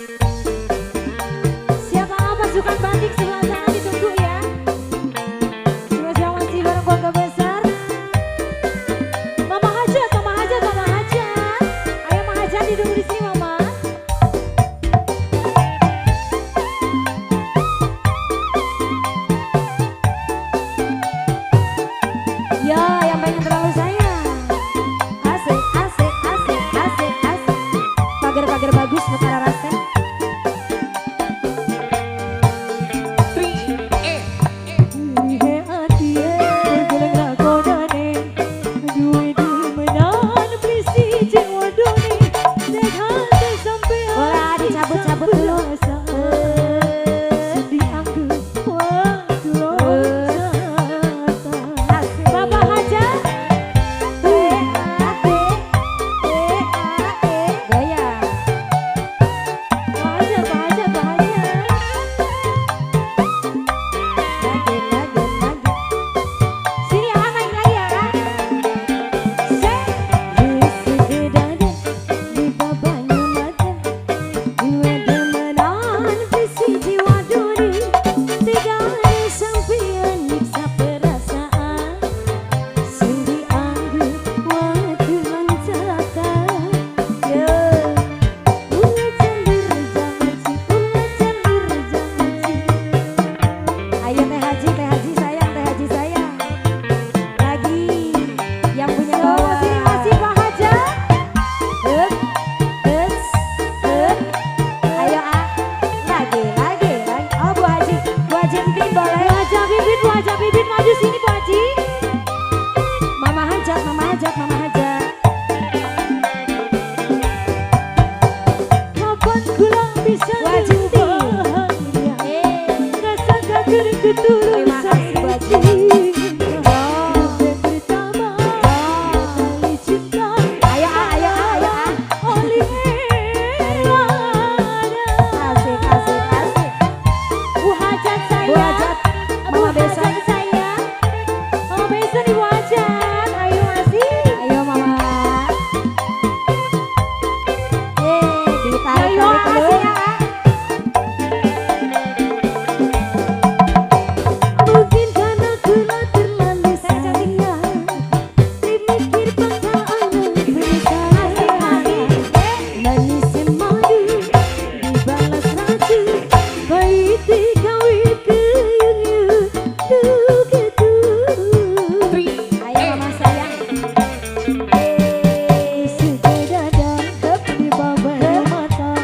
Siapa pasukan batik sebelah sana ditunggu ya. Siapa masih bareng keluarga besar. Mama Hajat, Mama Hajat, Mama Hajat. Ayo Mama Hajat ditunggu di sini Mama. Ya, yang pengen terlalu sayang. Asik, asik, asik, asik, asik. Pagar-pagar bagus Mutiara Rasen. Boleh dicabut-cabut dulu. Bapak Hajat. Gaya. Pak Hajat, Pak Hajat, Pak Hajat. Lagi. Sini ya, naik lagi ya kan. Ayo Teh Haji sayang, Teh Haji sayang. Lagi yang punya bawa sini masih Pak Hajat. Ayo lagi. Oh Bu Haji Empin boleh. Bu Haji Bibit maju sini Bu Haji. Mama Hajat. Kapan gula bisa terima kasih Bu Haji. Ayo Asik. Bu Hajat sayang. Mama Besan. sayang. Mama Besan Ibu Hajat. Ayo masih. Ayo Mama. Ditarik Ayo dulu. asik ya. Mungkin karena gula terlalu sayang, dimikir bangsa anak bersayang. Manis madu dibalas racun, pahit dikawin keyung gitu. Ayo Mama sayang. Sudah datang di bawah mata,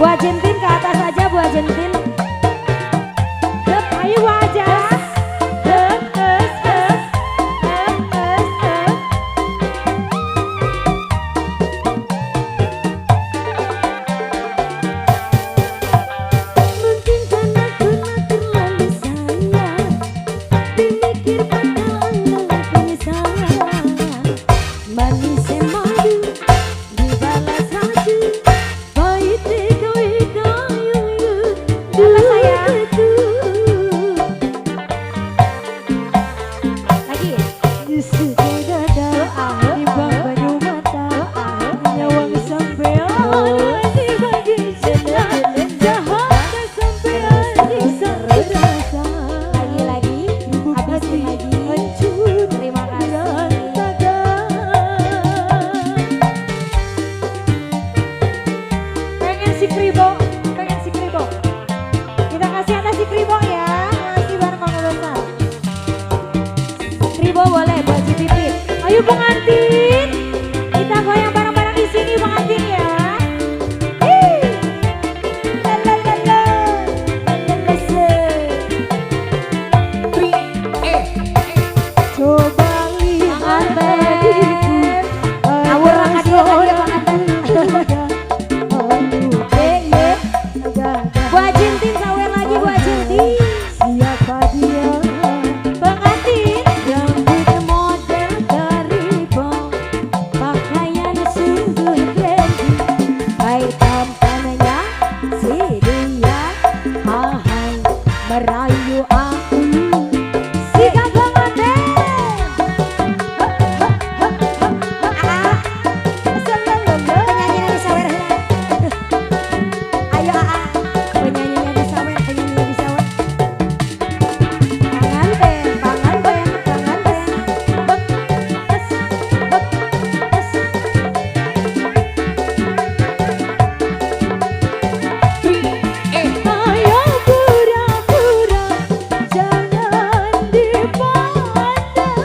Bu Ajentin ke atas aja Bu Ajentin. Hup, ayo Bu aja. Hup, hup, hup. Hup, hup, hup. Mungkin karena terlalu sayang, dimikir bakal penyesalan. Manis madu dibalas raju, pahit kayu Apa sayang? Lagi. Justru dada di banyu mata, nyawang sampean di bagi cinta, jahat sampean di rasa. Lagi. Habisin lagi. Hancur Terima kasih. Pengen si Kribo. Kita kasih atas si Kribo ya. Makasih bareng Keluarga Besar. Kribo boleh buat si Pipit. Ayo pengantin. Kita goyang bareng-bareng di sini pengantin ya. Hii. Lalalala. Lalalase. Coba lihat Pengantin. Awur angkat dia lagi ya pengantin. Bu Ajentin sawer lagi Bu Ajentin. Siapa dia? Pengantin. Rambut model karibo, pakaian sungguh trendy, baik tampannya si dia, ahai merayu aku. Si Gagah Manten. Penyanyi yang disawer. Ayo Aa. Penyanyinya disawer. Pengantin. Ayo pura-pura jangan dipandang.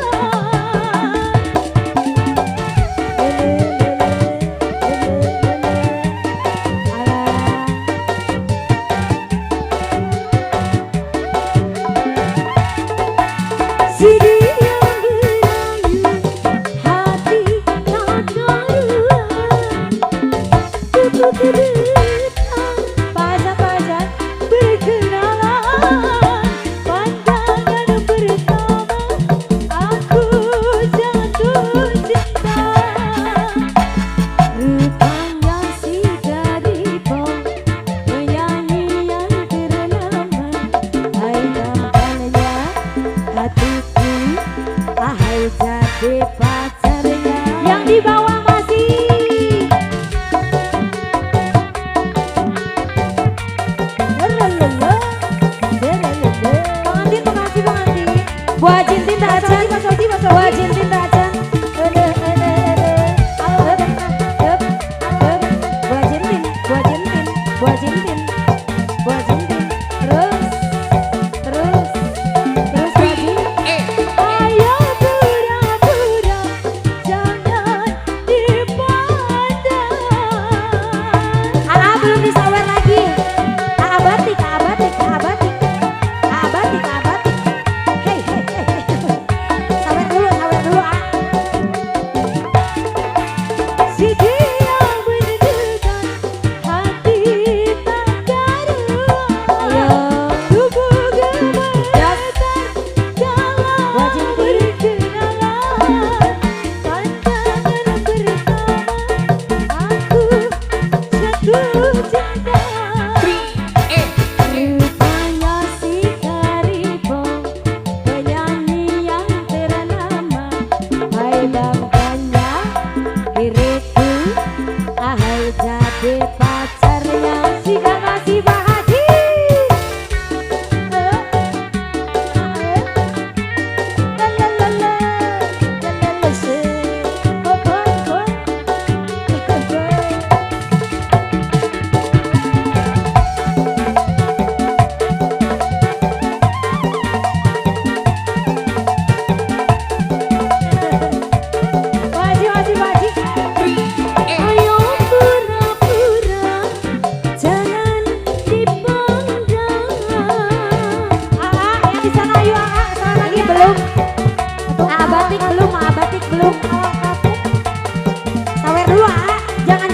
Si dia berayu, hati tak karuan, tubuh kedepan, Pajan. berkenalan, pandangan pertama, aku jatuh cinta. Rupanya si Garibo, penyanyi yang ternama, hai tampannya hatiku, ahai jadi pacarnya. Yang di bawah masih. Pengantin makasih pengantin. Bu Ajentin Tacan. Bu Ajentin Tacan. Bu Ajentin. Terus lagi. Ayo pura-pura jangan dipandang. Aa belum disawer lagi. Aa batik. Hei. Sawer dulu Aa. Si dia menentukan hati tak karuan. Ayo. Tubuh gemetar dalam Wajib berkenalan, pandangan pertama aku jatuh cinta. Rupanya si Garibo, penyanyi yang ternama, hai bapaknya diriku,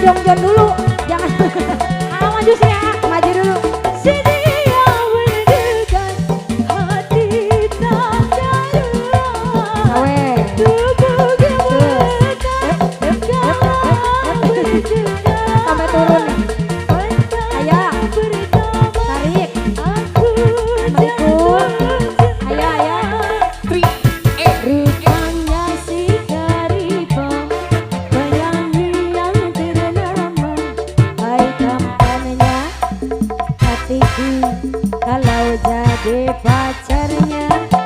jongjon dulu, jangan. Ah, maju sih ya, maju dulu. Sedia mendekat hati tak darurat. Awe. Tubuh gemetar galau berdekat. Sampai turun nih. Ayo. Tarik. Aku Berikut. Ayo, ayo. Rupanya si Karibo, penyanyi yang ternama. Hai tampannya hatiku, kalau jadi pacarnya.